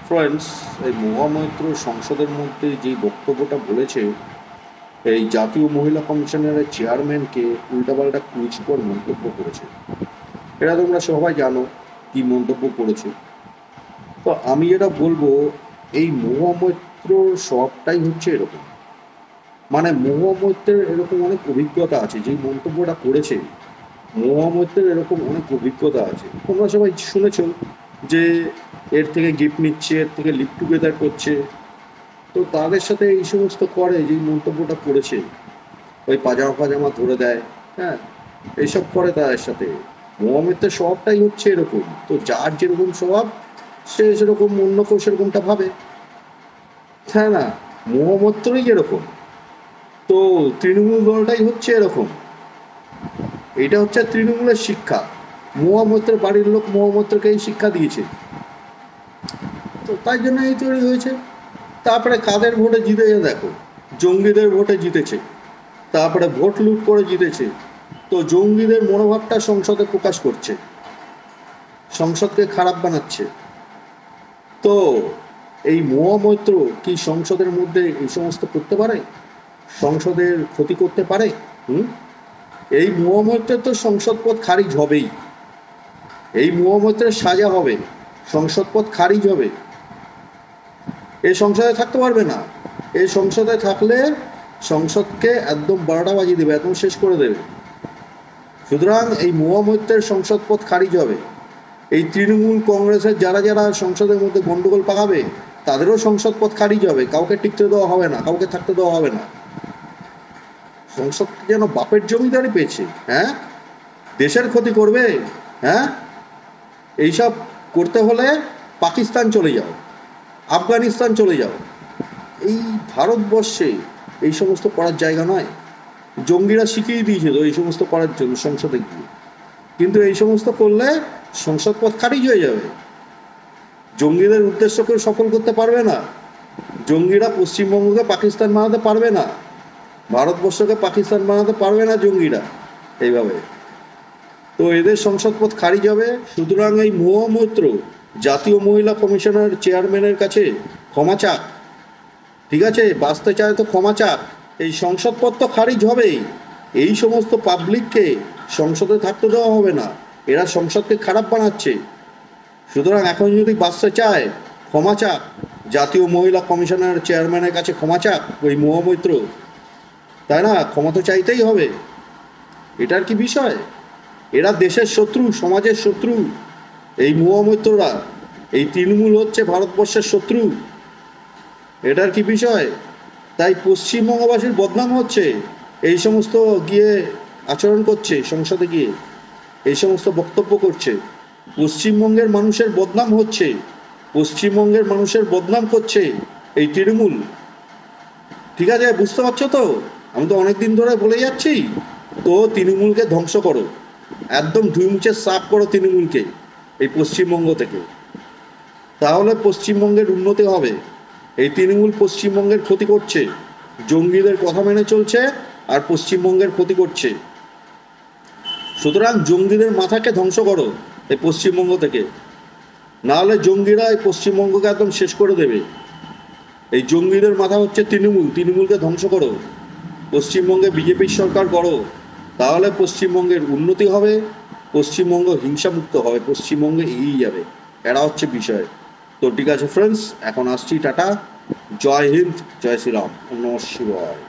Friends, এই মহামৈত্র সংসদের মধ্যে যে বক্তব্যটা বলেছে, এই জাতীয় মহিলা কমিশনের চেয়ারম্যানকে উল্টাপাল্টা কুরুচিকর মন্তব্য করেছে। এটা তোমরা সবাই জানো কি মন্তব্য করেছে। তো আমি যেটা বলবো, এই মহামৈত্রর সবটাই হচ্ছে এরকম। মানে মহামৈত্রের এরকম অনেক অভিজ্ঞতা আছে, যেই মন্তব্যটা করেছে মহামৈত্রের এরকম অনেক অভিজ্ঞতা আছে। তোমরা সবাই শুনেছ যে এর থেকে গিফট নিচ্ছে, এর থেকে লিভ টুগেদার করছে। তো তাদের সাথে এই সমস্ত করে, যেই মন্তব্যটা করেছে, ওই পাজামা পাজামা ধরে দেয়, হ্যাঁ, এইসব করে তাদের সাথে। মহামৈত্রের স্বভাবটাই হচ্ছে এরকম। তো যার যেরকম স্বভাব, সে সেরকম অন্য কেউ সেরকমটা ভাবে, হ্যাঁ না? মহামৈত্রই এরকম। তো তৃণমূল দলটাই হচ্ছে এরকম। এটা হচ্ছে তৃণমূলের শিক্ষা। মহামৈত্রের বাড়ির লোক মহামৈত্রকে এই শিক্ষা দিয়েছে, তো তাই জন্য এই তৈরি হয়েছে। তারপরে কাদের ভোটে জিতেছে দেখো, জঙ্গিদের ভোটে জিতেছে, তারপরে ভোট লুট করে জিতেছে। তো জঙ্গিদের মনোভাবটা সংসদে প্রকাশ করছে, সংসদকে খারাপ বানাচ্ছে। তো এই মহামৈত্র কি সংসদের মধ্যে এই সমস্ত করতে পারে? সংসদের ক্ষতি করতে পারে? এই মহামৈত্রের তো সংসদ পদ খারিজ হবেই। এই মহামৈত্রের সাজা হবে, সংসদ পদ খারিজ হবে। এই সংসদে থাকতে পারবে না। এই সংসদে থাকলে সংসদকে একদম 12টা বাজিয়ে দেবে, একদম শেষ করে দেবে। সুতরাং এই মহামৈত্রের সংসদ পদ খারিজ হবে। এই তৃণমূল কংগ্রেসের যারা যারা সংসদের মধ্যে গন্ডগোল পাকাবে, তাদেরও সংসদ পদ খারিজ হবে। কাউকে টিকতে দেওয়া হবে না, কাউকে থাকতে দেওয়া হবে না। সংসদ যেন বাপের জমিদারি পেয়েছে, হ্যাঁ, দেশের ক্ষতি করবে। হ্যাঁ, এইসব করতে হলে পাকিস্তান চলে যাও, আফগানিস্তান চলে যাও। এই ভারতবর্ষে এই সমস্ত করার জায়গা নয়। জঙ্গিরা শিখিয়ে দিয়েছে তো এই সমস্ত করার জন্য সংসদে গিয়ে। কিন্তু এই সমস্ত করলে সংসদ পদ খারিজ হয়ে যাবে। জঙ্গিদের উদ্দেশ্য কেউ সফল করতে পারবে না। জঙ্গিরা পশ্চিমবঙ্গকে পাকিস্তান বানাতে পারবে না, ভারতবর্ষকে পাকিস্তান বানাতে পারবে না জঙ্গিরা এইভাবে। তো এদের সংসদ পদ খারিজ হবে। সুতরাং এই মহামৈত্র জাতীয় মহিলা কমিশনের চেয়ারম্যানের কাছে ক্ষমা চাক, ঠিক আছে? বাঁচতে চায় তো ক্ষমা চাক। এই সংসদ পদ তো খারিজ হবেই। এই সমস্ত পাবলিককে সংসদে থাকতে দেওয়া হবে না, এরা সংসদকে খারাপ বানাচ্ছে। সুতরাং এখন যদি বাঁচতে চায়, ক্ষমা চাক, জাতীয় মহিলা কমিশনের চেয়ারম্যানের কাছে ক্ষমা চাক ওই মহামৈত্র, তাই না? ক্ষমা তো চাইতেই হবে। এটার কি বিষয়? এরা দেশের শত্রু, সমাজের শত্রু এই মহামৈত্ররা। এই তৃণমূল হচ্ছে ভারতবর্ষের শত্রু। এটার কি বিষয়? তাই পশ্চিমবঙ্গবাসীর বদনাম হচ্ছে। এই সমস্ত গিয়ে আচরণ করছে, সংসদে গিয়ে এই সমস্ত বক্তব্য করছে। পশ্চিমবঙ্গের মানুষের বদনাম হচ্ছে, পশ্চিমবঙ্গের মানুষের বদনাম করছে এই তৃণমূল। ঠিক আছে, বুঝতে পারছো তো? আমি তো অনেক দিন ধরে বলে যাচ্ছি। তো তৃণমূলকে ধ্বংস করো, একদম ধুই মুছে সাফ করো তৃণমূলকে এই পশ্চিমবঙ্গ থেকে, তাহলে পশ্চিমবঙ্গের উন্নতি হবে। এই তৃণমূল পশ্চিমবঙ্গের ক্ষতি করছে, জঙ্গিদের কথা মেনে চলছে আর পশ্চিমবঙ্গের ক্ষতি করছে। সুতরাং জঙ্গিদের মাথাকে ধ্বংস করো এই পশ্চিমবঙ্গ থেকে, নাহলে জঙ্গিরা এই পশ্চিমবঙ্গকে একদম শেষ করে দেবে। এই জঙ্গিদের মাথা হচ্ছে তৃণমূল, তৃণমূলকে ধ্বংস করো, পশ্চিমবঙ্গে বিজেপির সরকার করো, তাহলে পশ্চিমবঙ্গের উন্নতি হবে, পশ্চিমবঙ্গ হিংসামুক্ত হবে, পশ্চিমবঙ্গে এগিয়ে যাবে। এরা হচ্ছে বিষয়। তো ঠিক আছে ফ্রেন্ডস, এখন আসছি, টাটা, জয় হিন্দ, জয় শ্রীরাম, নমঃ শিবায়।